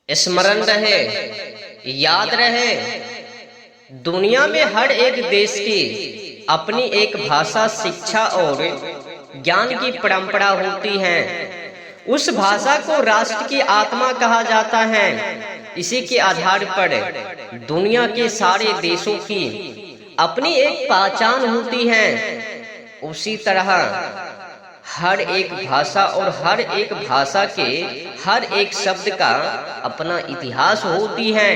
स्मरण रहे, याद रहे, दुनिया में हर एक देश की अपनी एक भाषा, शिक्षा और ज्ञान की परंपरा होती है। उस भाषा को राष्ट्र की आत्मा कहा जाता है। इसी के आधार पर दुनिया के सारे देशों की अपनी एक पहचान होती है। उसी तरह हर एक भाषा और हर एक भाषा के हर एक शब्द का अपना इतिहास होती है।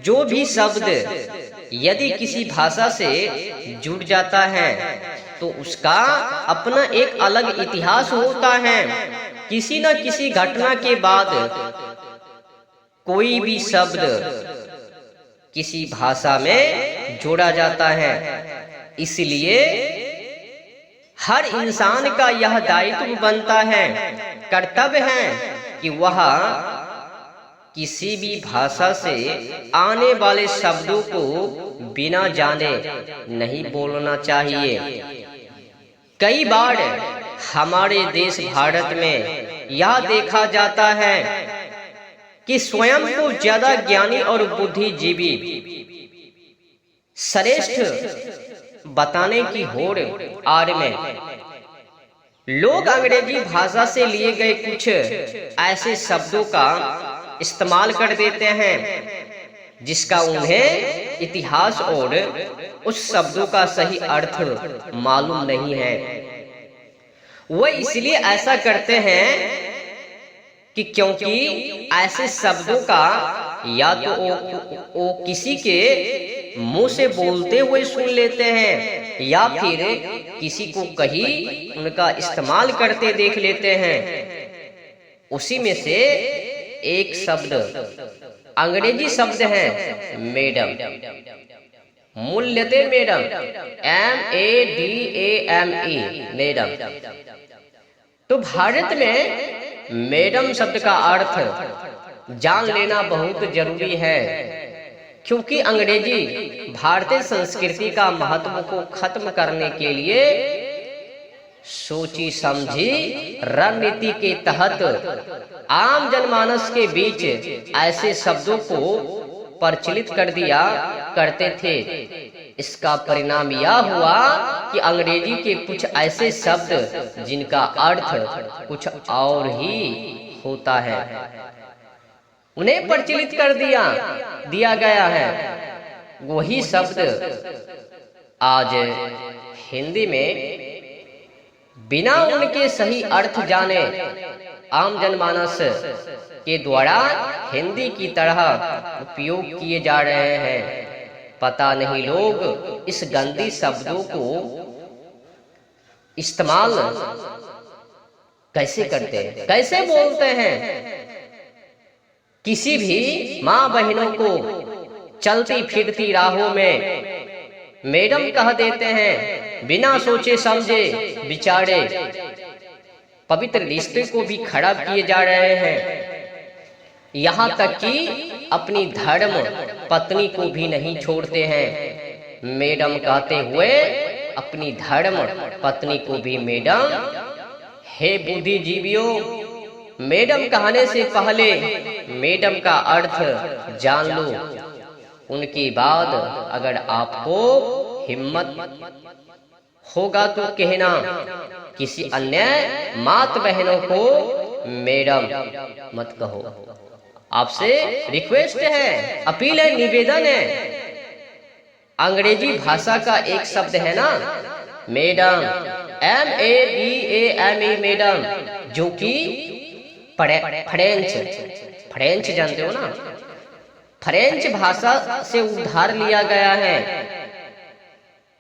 जो भी शब्द यदि किसी भाषा से जुड़ जाता है तो उसका अपना एक अलग इतिहास होता है। किसी न किसी घटना के बाद कोई भी शब्द किसी भाषा में जोड़ा जाता है। इसलिए हर इंसान का यह दायित्व बनता है, कर्तव्य है कि वह किसी भी भाषा से आने वाले शब्दों को बिना जाने नहीं बोलना चाहिए। कई बार हमारे देश भारत में यह देखा जाता है कि स्वयं को ज्यादा ज्ञानी और बुद्धिजीवी श्रेष्ठ बताने की होड़ आड़ में लोग अंग्रेजी भाषा से लिए गए कुछ ऐसे शब्दों का इस्तेमाल कर देते हैं जिसका उन्हें इतिहास और उस शब्दों का सही अर्थ मालूम नहीं है। वो इसलिए ऐसा करते हैं कि क्योंकि ऐसे शब्दों का या तो वो किसी के मुंह से बोलते हुए सुन लेते हैं या फिर किसी को कहीं उनका इस्तेमाल करते देख लेते हैं। उसी में से एक शब्द अंग्रेजी शब्द है मैडम, मूल्यते मैडम, MADAME मैडम। तो भारत में मैडम शब्द का अर्थ जान लेना बहुत जरूरी है, क्योंकि अंग्रेजी भारतीय संस्कृति का महत्व को खत्म करने के लिए सोची समझी रणनीति के तहत आम जनमानस के बीच ऐसे शब्दों को प्रचलित कर दिया करते थे। इसका परिणाम यह हुआ कि अंग्रेजी के कुछ ऐसे शब्द जिनका अर्थ कुछ और ही होता है उन्हें प्रचलित कर दिया गया है। वही शब्द आज हिंदी में बिना उनके सही अर्थ जाने आम जनमानस के द्वारा हिंदी की तरह उपयोग किए जा रहे हैं। पता नहीं लोग इस गंदी शब्दों को इस्तेमाल कैसे करते हैं, कैसे बोलते हैं। किसी भी माँ बहनों को चलती फिरती राहों में मैडम कह देते हैं, बिना सोचे समझे विचारे पवित्र रिश्ते को भी खराब किए जा रहे हैं। यहाँ तक कि अपनी धर्म पत्नी को भी नहीं छोड़ते हैं। मैडम कहते हुए अपनी धर्म पत्नी को भी मैडम। हे बुद्धिजीवियों, मैडम कहने से पहले मैडम का अर्थ जान लो। उनके बाद अगर आपको हिम्मत होगा तो कहना, किसी अन्य मात बहनों को मैडम मत कहो। आपसे रिक्वेस्ट है, अपील है, निवेदन है। अंग्रेजी भाषा का एक शब्द है ना मैडम, MADAME मैडम, जो कि फ्रेंच जानते हो ना, फ्रेंच भाषा से उधार लिया गया है,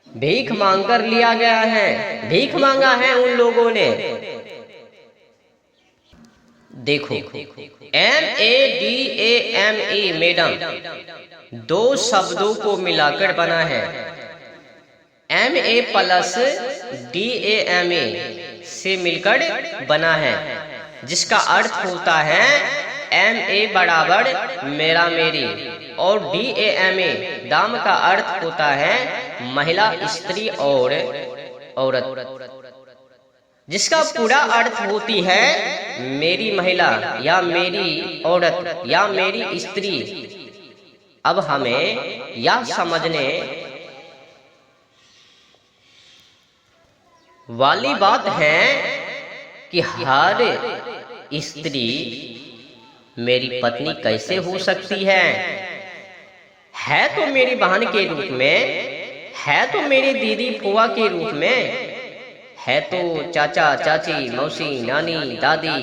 भीख मांगकर लिया गया है, भीख मांगा है उन लोगों ने। देखो MADAME मैडम दो शब्दों को मिलाकर बना है। MA प्लस DAME से मिलकर बना है, जिसका अर्थ होता है MA बराबर मेरा मेरी, और DAME दाम का अर्थ होता है महिला, स्त्री और औरत। जिसका पूरा अर्थ होती है मेरी महिला या मेरी औरत या मेरी स्त्री। अब हमें यह समझने वाली बात है कि हर स्त्री मेरी पत्नी कैसे हो सकती है तो मेरी बहन के रूप में, है तो मेरी दीदी फुआ के रूप में, है तो चाचा चाची मौसी नानी दादी,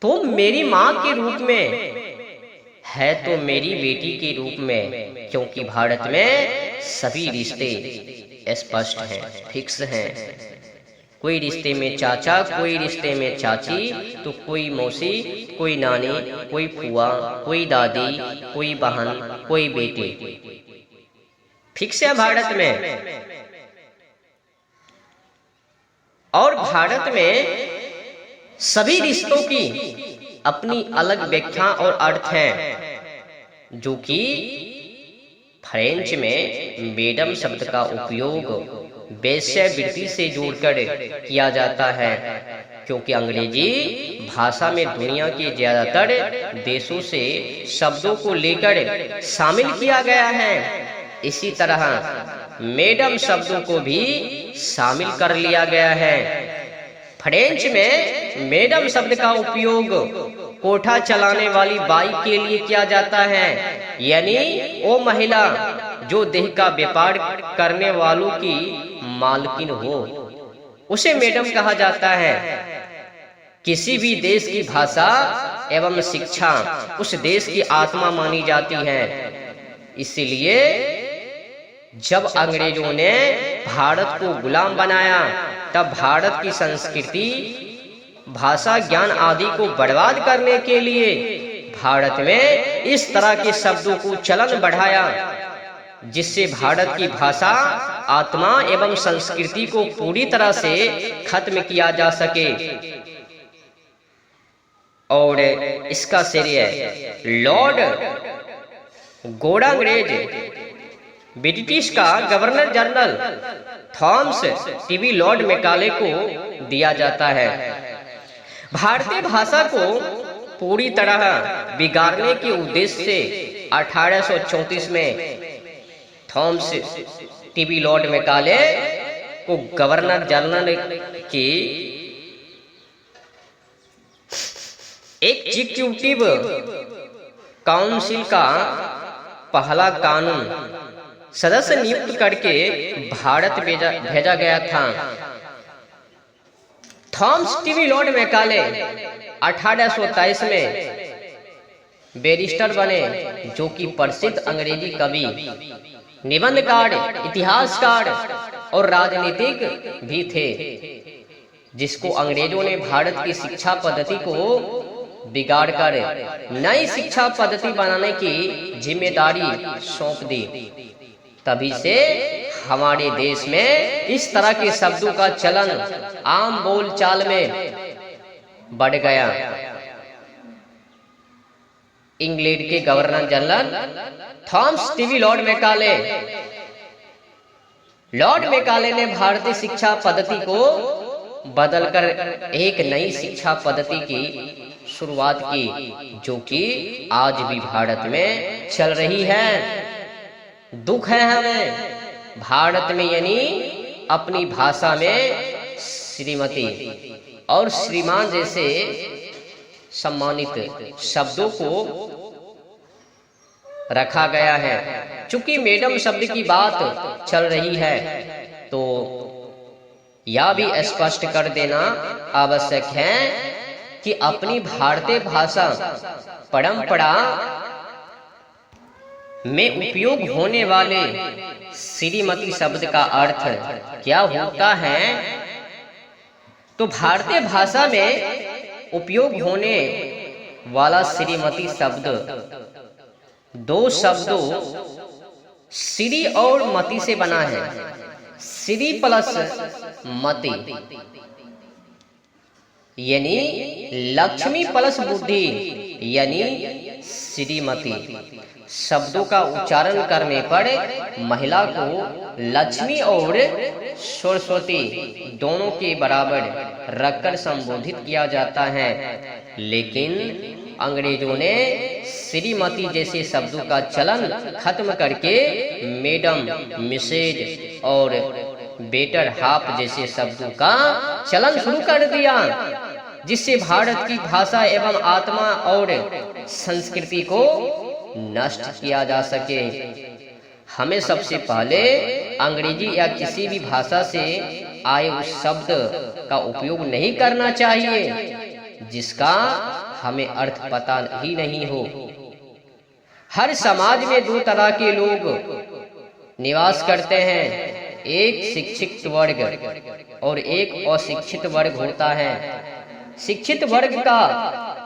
तो मेरी माँ के रूप में, है तो मेरी बेटी के रूप में। क्योंकि भारत में सभी रिश्ते स्पष्ट हैं, फिक्स हैं। कोई रिश्ते में चाचा, कोई रिश्ते में चाची, तो कोई मौसी, कोई नानी, कोई फुआ, कोई दादी, कोई बहन, कोई बेटी, फिक्स है भारत में। और भारत में सभी रिश्तों की अपनी अलग व्याख्या और अर्थ हैं, जो कि फ्रेंच में मैडम शब्द का उपयोग वेश्यावृत्ति से जोड़कर किया जाता है, क्योंकि अंग्रेजी भाषा में दुनिया के ज्यादातर देशों से शब्दों को लेकर शामिल किया गया है। इसी तरह मैडम शब्दों को भी शामिल कर लिया गया है। फ्रेंच में मैडम शब्द का उपयोग कोठा चलाने वाली बाई के लिए किया जाता है, यानी वो महिला जो देह का व्यापार करने वालों की मालकिन हो, उसे मैडम कहा जाता है। किसी भी देश की भाषा एवं शिक्षा उस देश की आत्मा मानी जाती है। इसलिए जब अंग्रेजों ने भारत को गुलाम बनाया, तब भारत की संस्कृति, भाषा, ज्ञान आदि को बर्बाद करने के लिए भारत में इस तरह के शब्दों को चलन बढ़ाया, जिससे भारत की भाषा, आत्मा एवं संस्कृति को पूरी तरह से खत्म किया जा सके। और इसका श्रेय लॉर्ड गोड़ांग्रेज, ब्रिटिश का governor general Thomas TV Lord Macaulay को दिया जाता है। भारतीय भाषा को पूरी तरह बिगाड़ने के उद्देश्य से 1834 में थॉमस टीवी लॉर्ड मैकाले को गवर्नर जनरल की एग्जीक्यूटिव काउंसिल का पहला कानून सदस्य नियुक्त करके भारत भेजा गया था। थॉमस टीवी लॉर्ड मैकाले 1823 में बैरिस्टर बने, जो कि प्रसिद्ध अंग्रेजी कवि, निबंधकार, इतिहासकार और राजनीतिक भी थे, जिसको अंग्रेजों ने भारत की शिक्षा पद्धति को बिगाड़कर नई शिक्षा पद्धति बनाने की जिम्मेदारी सौंप दी। तभी से हमारे देश में इस तरह के शब्दों का चलन आम बोलचाल में बढ़ गया। इंग्लैंड के governor general Thomas TV Lord Macaulay ने भारतीय शिक्षा पद्धति को बदलकर एक नई शिक्षा पद्धति की शुरुआत की, जो कि आज भी भारत में चल रही है। दुख है हमें भारत में, यानी अपनी भाषा में श्रीमती और श्रीमान जैसे सम्मानित शब्दों को रखा गया है। चूंकि मैडम शब्द की बात चल रही है, तो यह भी स्पष्ट कर देना आवश्यक है कि अपनी भारतीय भाषा परंपरा में उपयोग होने वाले श्रीमती शब्द का अर्थ क्या होता है। तो भारतीय भाषा में उपयोग होने वाला श्रीमती शब्द दो शब्दों श्री और मति से बना है। श्री प्लस मति, यानी लक्ष्मी प्लस बुद्धि, यानी श्रीमती। शब्दों का उच्चारण करने पर महिला को लक्ष्मी और सरस्वती दोनों के बराबर रखकर संबोधित किया जाता है। लेकिन अंग्रेजों ने श्रीमती जैसे शब्दों का चलन खत्म करके मैडम, मिसेज और बेटर हाफ जैसे शब्दों का चलन शुरू कर दिया, जिससे भारत की भाषा एवं आत्मा और संस्कृति को नष्ट किया जा सके। हमें सबसे पहले अंग्रेजी या किसी भी भाषा से आए उस शब्द का उपयोग नहीं करना चाहिए जिसका हमें अर्थ पता ही नहीं हो। हर समाज में दो तरह के लोग निवास करते हैं, एक शिक्षित वर्ग और एक अशिक्षित वर्ग होता है। शिक्षित वर्ग का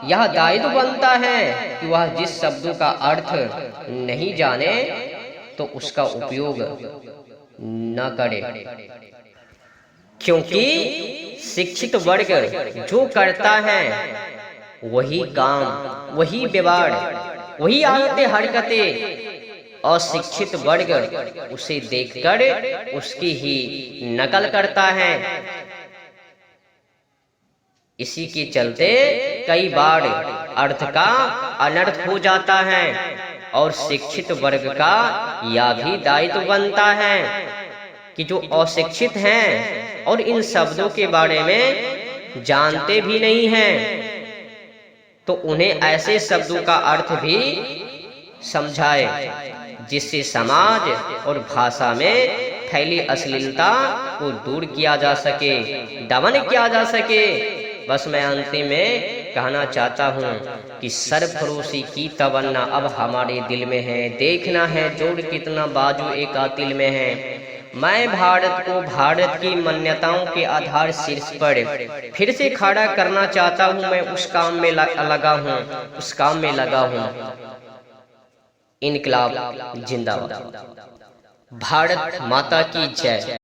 यह दायित्व बनता है कि वह जिस शब्दों का अर्थ नहीं जाने तो उसका उपयोग न करे, क्योंकि शिक्षित वर्ग जो करता है वही काम, वही व्यवहार, वही आदतें हरकतें अशिक्षित वर्ग उसे देखकर उसकी ही नकल करता है। इसी के चलते कई बार अर्थ का अनर्थ हो जाता है और शिक्षित वर्ग का यह भी दायित्व बनता है कि जो अशिक्षित हैं और इन शब्दों के बारे में जानते भी नहीं हैं तो उन्हें ऐसे शब्दों का अर्थ भी समझाए जिससे समाज और भाषा में फैली अश्लीलता को दूर किया जा सके, दमन किया जा सके। बस मैं अंतिम में कहना चाहता हूँ कि सरफरोशी की तमन्ना अब हमारे दिल में है, देखना है जोड़ कितना बाजू एक कातिल में है। मैं भारत को भारत की मान्यताओं के आधार शीर्ष पर फिर से खड़ा करना चाहता हूँ। मैं उस काम में लगा हूँ। इनकलाब जिंदाबाद। भारत माता की जय।